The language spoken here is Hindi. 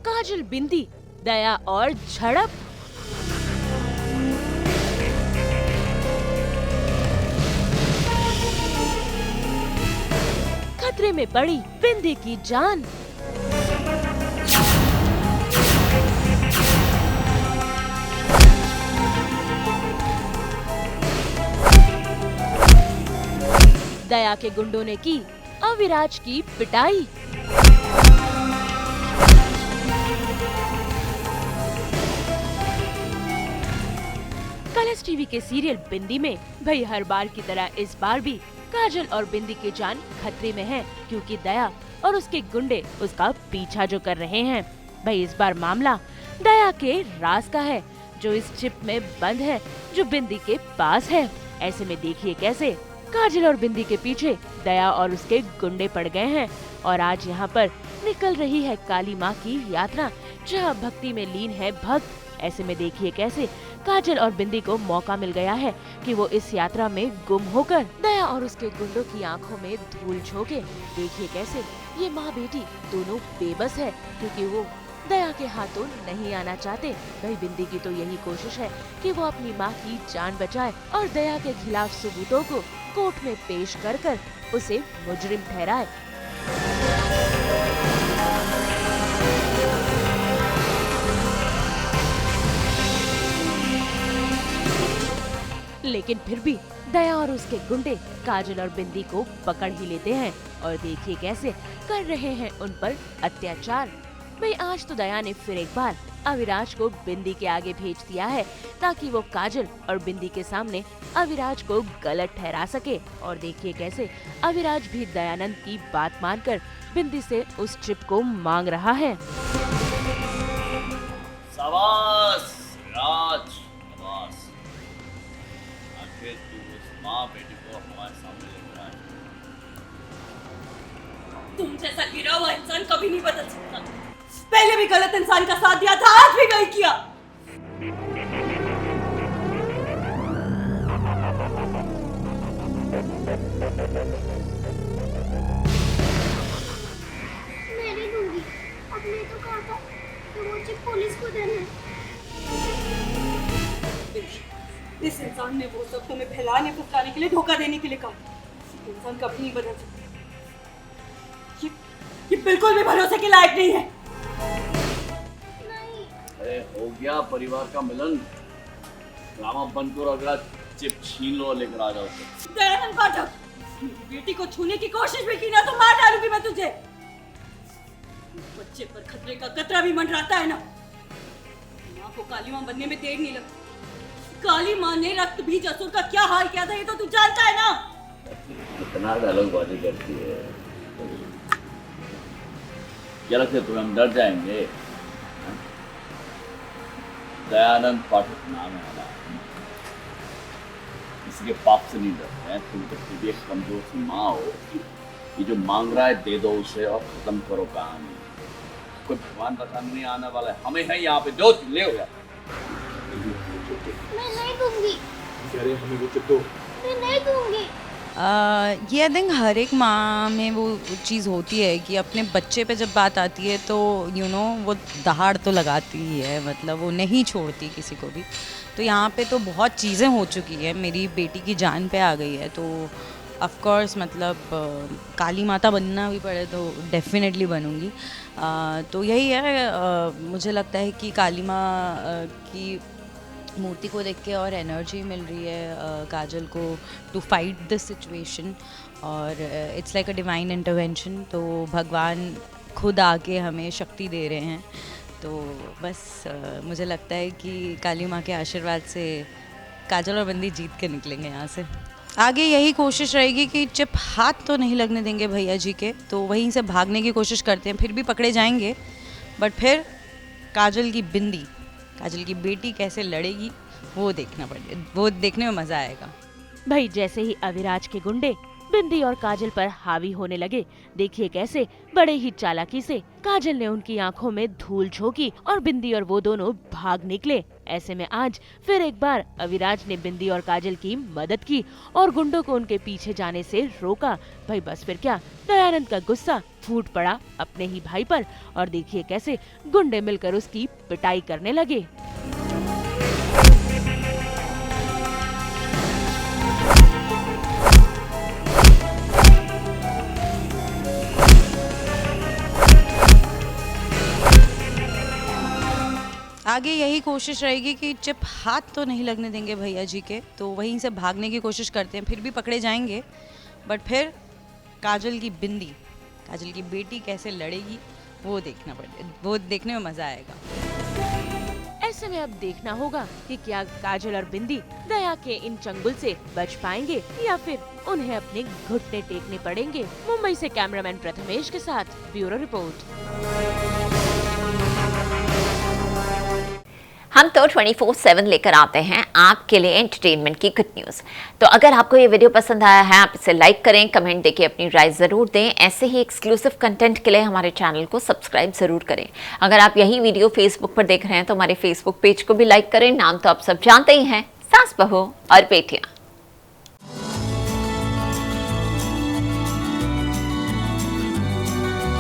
काजल बिंदी, दया और झड़प। खतरे में पड़ी बिंदी की जान। दया के गुंडों ने की अविराज की पिटाई। कलर्स टीवी के सीरियल बिंदी में भाई हर बार की तरह इस बार भी काजल और बिंदी की जान खतरे में है, क्योंकि दया और उसके गुंडे उसका पीछा जो कर रहे हैं। भाई इस बार मामला दया के राज का है, जो इस चिप में बंद है, जो बिंदी के पास है। ऐसे में देखिए कैसे काजल और बिंदी के पीछे दया और उसके गुंडे पड़ गए हैं और आज यहाँ पर निकल रही है काली माँ की यात्रा, जहाँ भक्ति में लीन है भक्त। ऐसे में देखिए कैसे काजल और बिंदी को मौका मिल गया है कि वो इस यात्रा में गुम होकर दया और उसके गुंडों की आंखों में धूल झोंके। देखिए कैसे ये माँ बेटी दोनों बेबस है, क्योंकि वो दया के हाथों नहीं आना चाहते। भाई बिंदी की तो यही कोशिश है कि वो अपनी माँ की जान बचाए और दया के खिलाफ सबूतों को कोर्ट में पेश कर उसे मुजरिम ठहराए। लेकिन फिर भी दया और उसके गुंडे काजल और बिंदी को पकड़ ही लेते हैं और देखिए कैसे कर रहे हैं उन पर अत्याचार। भाई आज तो दया ने फिर एक बार अविराज को बिंदी के आगे भेज दिया है, ताकि वो काजल और बिंदी के सामने अविराज को गलत ठहरा सके। और देखिए कैसे अविराज भी दयानंद की बात मानकर बिंदी से उस चिप को मांग रहा है। शाबाश राज, शाबाश। आखिर तू उस माँ बेटी को हमारे सामने लेकर आया। तुम जैसा गिरा हुआ इंसान कभी नहीं बदल सकता। पहले भी गलत इंसान का साथ दिया था, आज भी गलत किया। मैं नहीं दूंगी। आपने तो कहा था कि वो चिप पुलिस को देना है। इस इंसान ने वो सब तुम्हें फैलाने फुसलाने के लिए, धोखा देने के लिए कहा। इंसान कभी नहीं बदल सकता। ये बिल्कुल भी भरोसे के लायक नहीं है। अरे हो गया परिवार का मिलन, ड्रामा बंद करो। अगला चिप छीन लो और लेकर आ जाओ। दयानंद पाठक, मेरी बेटी को छूने की कोशिश भी की ना तो मार डालूंगी मैं तुझे। बच्चे पर खतरे का कतरा भी मंडराता है ना। माँ को काली माँ बनने में देर नहीं लगती। काली माँ ने रक्त बीज असुर का क्या हाल किया था ये तो तू जानता है ना। कितना डायलॉग बाजी करती है। क्या लगता है तुम्हें हम डर जाएंगे? दयानंद पाठक नाम है हमारा, किसी के पाप से नहीं डरते हैं। तुम तो फिर भी एक कमजोर सी माँ हो। ये जो मांग रहा है दे दो उसे और खत्म करो कहानी। कोई भगवान बताने नहीं आने वाला है, हमें है यहाँ पे। दो ले हो गया। मैं नहीं दूंगी। कह रहे हमें वो चिप दो। मैं नहीं दूंगी। ये आई थिंक हर एक माँ में वो चीज़ होती है कि अपने बच्चे पे जब बात आती है तो वो दहाड़ तो लगाती ही है, मतलब वो नहीं छोड़ती किसी को भी। तो यहाँ पे तो बहुत चीज़ें हो चुकी है, मेरी बेटी की जान पे आ गई है, तो ऑफ कोर्स मतलब काली माता बनना भी पड़े तो डेफिनेटली बनूंगी। तो यही है, मुझे लगता है कि काली माँ की मूर्ति को देख के और एनर्जी मिल रही है काजल को टू फाइट दिस सिचुएशन, और it's like a divine intervention. तो भगवान खुद आके हमें शक्ति दे रहे हैं। तो बस मुझे लगता है कि काली माँ के आशीर्वाद से काजल और बिंदी जीत के निकलेंगे यहाँ से। आगे यही कोशिश रहेगी कि चिप हाथ तो नहीं लगने देंगे भैया जी के, तो वहीं से भागने की कोशिश करते हैं, फिर भी पकड़े जाएंगे। बट फिर काजल की बिंदी, काजल की बेटी कैसे लड़ेगी वो देखना पड़ेगा, वो देखने में मज़ा आएगा। भाई जैसे ही अविराज के गुंडे बिंदी और काजल पर हावी होने लगे। देखिए कैसे बड़े ही चालाकी से काजल ने उनकी आंखों में धूल झोंकी और बिंदी और वो दोनों भाग निकले। ऐसे में आज फिर एक बार अविराज ने बिंदी और काजल की मदद की और गुंडों को उनके पीछे जाने से रोका। भाई बस फिर क्या, दयानंद का गुस्सा फूट पड़ा अपने ही भाई पर और देखिए कैसे गुंडे मिलकर उसकी पिटाई करने लगे। आगे यही कोशिश रहेगी कि चिप हाथ तो नहीं लगने देंगे भैया जी के, तो वहीं से भागने की कोशिश करते हैं, फिर भी पकड़े जाएंगे। बट फिर काजल की बिंदी, काजल की बेटी कैसे लड़ेगी वो देखना पड़ेगा, वो देखने में मजा आएगा। ऐसे में अब देखना होगा कि क्या काजल और बिंदी दया के इन चंगुल से बच पाएंगे या फिर उन्हें अपने घुटने टेकने पड़ेंगे। मुंबई से कैमरामैन प्रथमेश के साथ ब्यूरो रिपोर्ट। हम तो 24/7 लेकर आते हैं आपके लिए एंटरटेनमेंट की गुड न्यूज़। तो अगर आपको ये वीडियो पसंद आया है, आप इसे लाइक करें, कमेंट देके अपनी राय ज़रूर दें। ऐसे ही एक्सक्लूसिव कंटेंट के लिए हमारे चैनल को सब्सक्राइब ज़रूर करें। अगर आप यही वीडियो फेसबुक पर देख रहे हैं तो हमारे फेसबुक पेज को भी लाइक करें। नाम तो आप सब जानते ही हैं, सास बहू और बेटियां।